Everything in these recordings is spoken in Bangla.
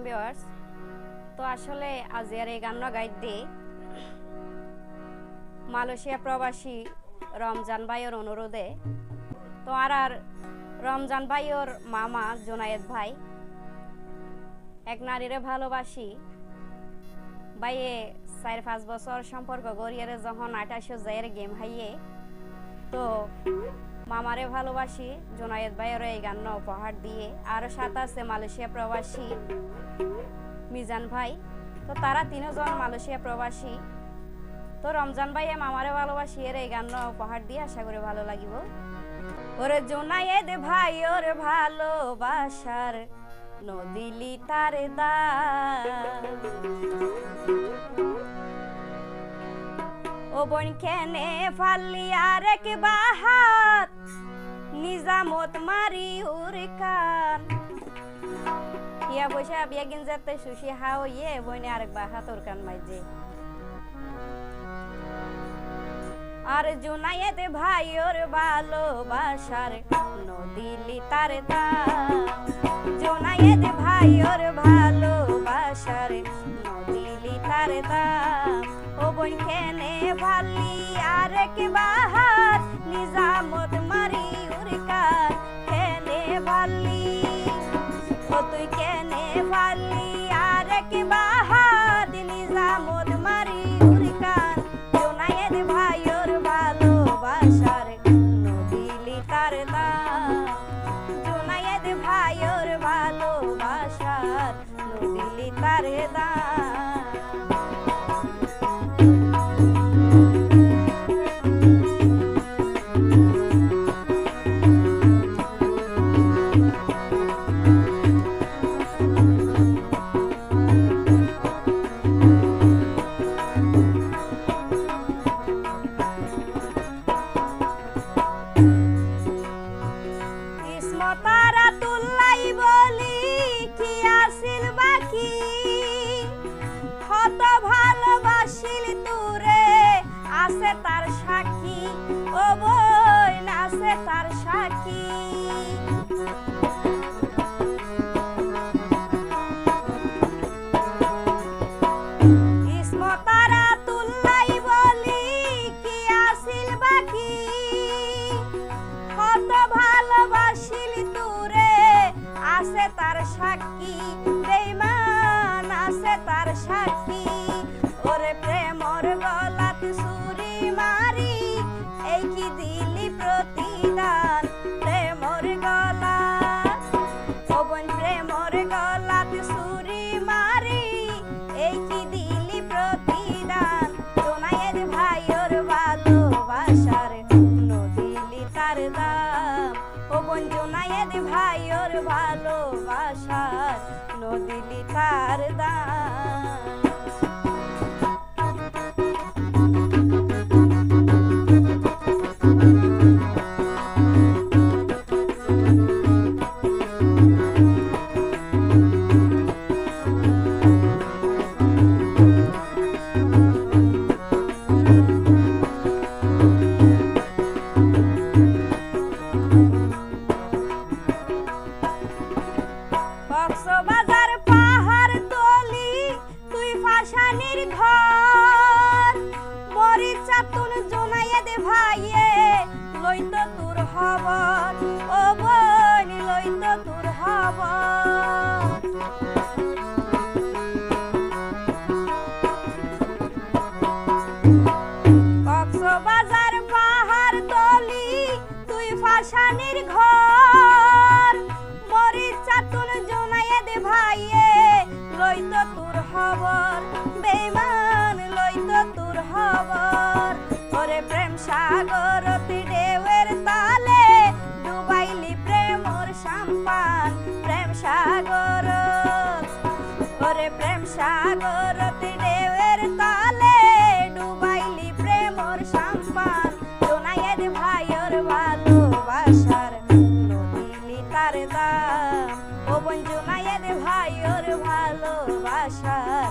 ভিউয়ার্স। তো আসলে আজিয়ার এই গান গাইতে মালয়েশিয়া প্রবাসী রমজান ভাইয়ের অনুরোধে তো আর রমজান ভাইয়ের মামা জোনায়েদ ভাই এক নারীরে ভালোবাসি ভাইয়ে 4-5 বছর সম্পর্ক গড়িয়ে যখন 28 জায়ের গেম হাইয়ে তো মামারে ভালোবাসি জোনায়েদ ভাইয়ের এই গান উপহার দিয়ে আরো সাথে আছে মালয়েশিয়া প্রবাসী মিজান ভাই। তো তারা তিনজন মালয়েশিয়া প্রবাসী। তো রমজান ভাই মামারে ভালোবাসি এর এই গান উপহার দিয়ে আশা করি ভালো লাগিব। ওরে জোনায়েদ ভাই ওর ভালোবাসার নদিলি তার ও বোন কেনে ফালি আর এক বাহাত নিজামত মারি উরে কান ইয়া বসে বিয়া গিন যেতে সুশি হাও ইয়ে বইনে আরেক বাহাত ওর কান মাইজে আর জোনায়েদ ভাই ওর ভালোবাসার নদিলি তার জোনায়েদ ভাই ওর ভালোবাসার নদিলি তার ও বোন কেনে ভালি আর এক বাহাত নিজামত মারি উরে কান কেনে ভালি ও তুই কেনে ভালি আর এক বাহাত নিজামত মারি উরে কান জোনায়েদ ভাই ওর ভালোবাসার নদিলি তার জোনায়েদ ভাই ওর ভালোবাসার নদিলি তার তারা তুল্লাই বলি কি আসিল বাকি কত ভালোবাসিল তুরে আছে তার সাক্ষী ও বোন আছে তার সাক্ষী তারা তুল্লাই বলি কি আসিল বাকি কত ভালোবাসিল তুরে আছে তার সাক্ষী বেঈমান আছে তার সাক্ষী ওরে প্রেমর গলাত ছুরি মারি এই কি দিলি প্রতিদান প্রেমর গলাত ও বোন প্রেমর গলাত ছুরি মারি এই কি দিলি প্রতিদান জোনায়েদ ভাই ওর ভালোবাসার নদিলি তার ও বোন জোনায়েদ ভাই ওর ভালোবাসার নদিলি তার কক্সবাজার পাহাড় তলি তুই ফাশানির ঘর মরি চাতুন জোনায়েদ ভাইয়ে লইতো তোর খবর ও বোন লইতো তোর খবর কক্সবাজার পাহাড় তলি তুই ফাশানির ঘর মরি চাতুন জোনায়েদ ভাইয়ে লইতো তোর খবর বেঈমান লইতো তোর খবর ওরে প্রেম সাগরতে ঢেউয়ের তালে ডুবাইলি প্রেমর সম্পান প্রেম সাগর ওরে প্রেম সাগরতে ঢেউয়ের তালে ডুবাইলি প্রেমর সম্পান জোনায়েদ ভাইয়ের ভালোবাসার নদিলি তার ও বোন জোনায়েদ ভাইয়ের ভালোবাসার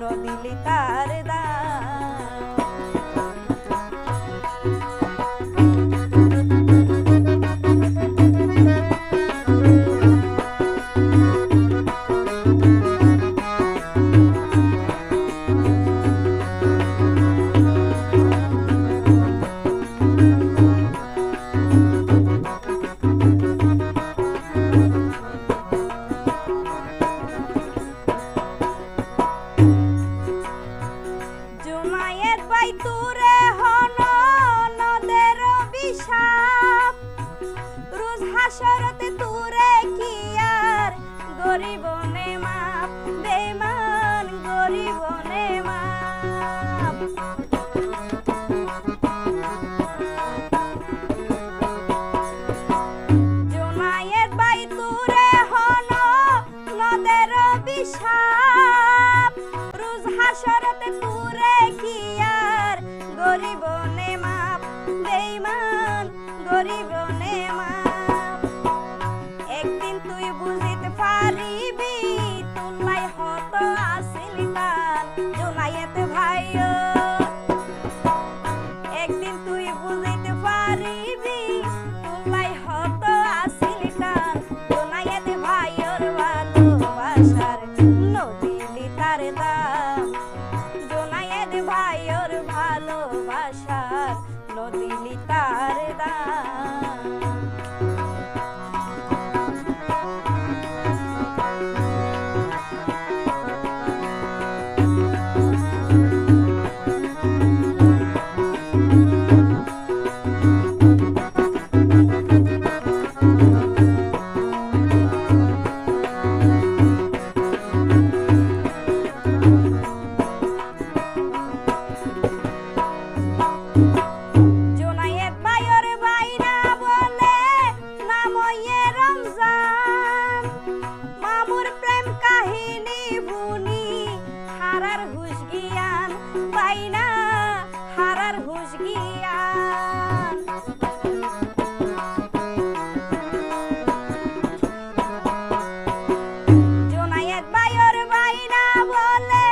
নদিলি তার অভিশাপ রোজ হাসরতে তুরে কি আর গরিব নে মাপ বেঈমান গরিব নে মাপ একদিন তুই বুঝিতে পারিবি তুলাই হত আসিল কান জোনায়েত ভাইও একদিন তুই বুঝিতে পারিবি তুলাই হত আসিল কান জোনায়েত ভাইয়ের ভালোবাসার নদীলি তার দাম জোনায়েত ভাইয়ের ভালোবাসার নদীলি তার দাম জোনায়েত ভাইয়ের বাইনা বলে নাময়ে রমজান মামুর প্রেম কাহিনী বুনি হারার হুশ গিয়ান বাইনা হারার হুশ গিয়ান জোনায়েত ভাইয়ের বাইনা বলে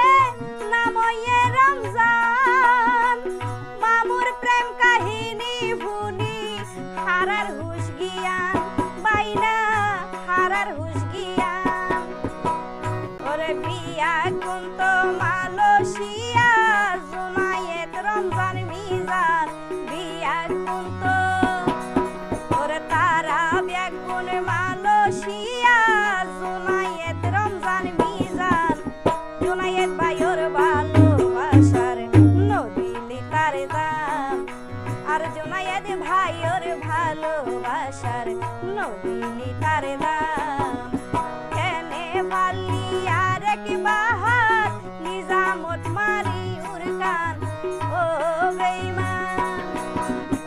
নাময়ে রমজান মামুর প্রেম কাহিনী বুনি হারার হুশ গিয়ান বাইনা হারার হুশ গিয়ান ওরে বিয়া কুন্ত মালয়েশিয়া জোনায়েত রমজান মিজান বিয়া কুন্ত ওরে তারা ব্যাগুন মালয়েশিয়া জোনায়েত রমজান মিজান জোনায়েত ভাইয়ের ভালোবাসার নদীলি তার দাম আর জোনায়েত ভাইয়ের ভালোবাসার নদীলি তার দাম কেনে ভালি আর এক বাহার নিজামত মারি উরকান ও বেঈমান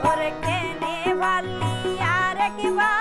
ওরে কেনে ভালি আর এক বাহার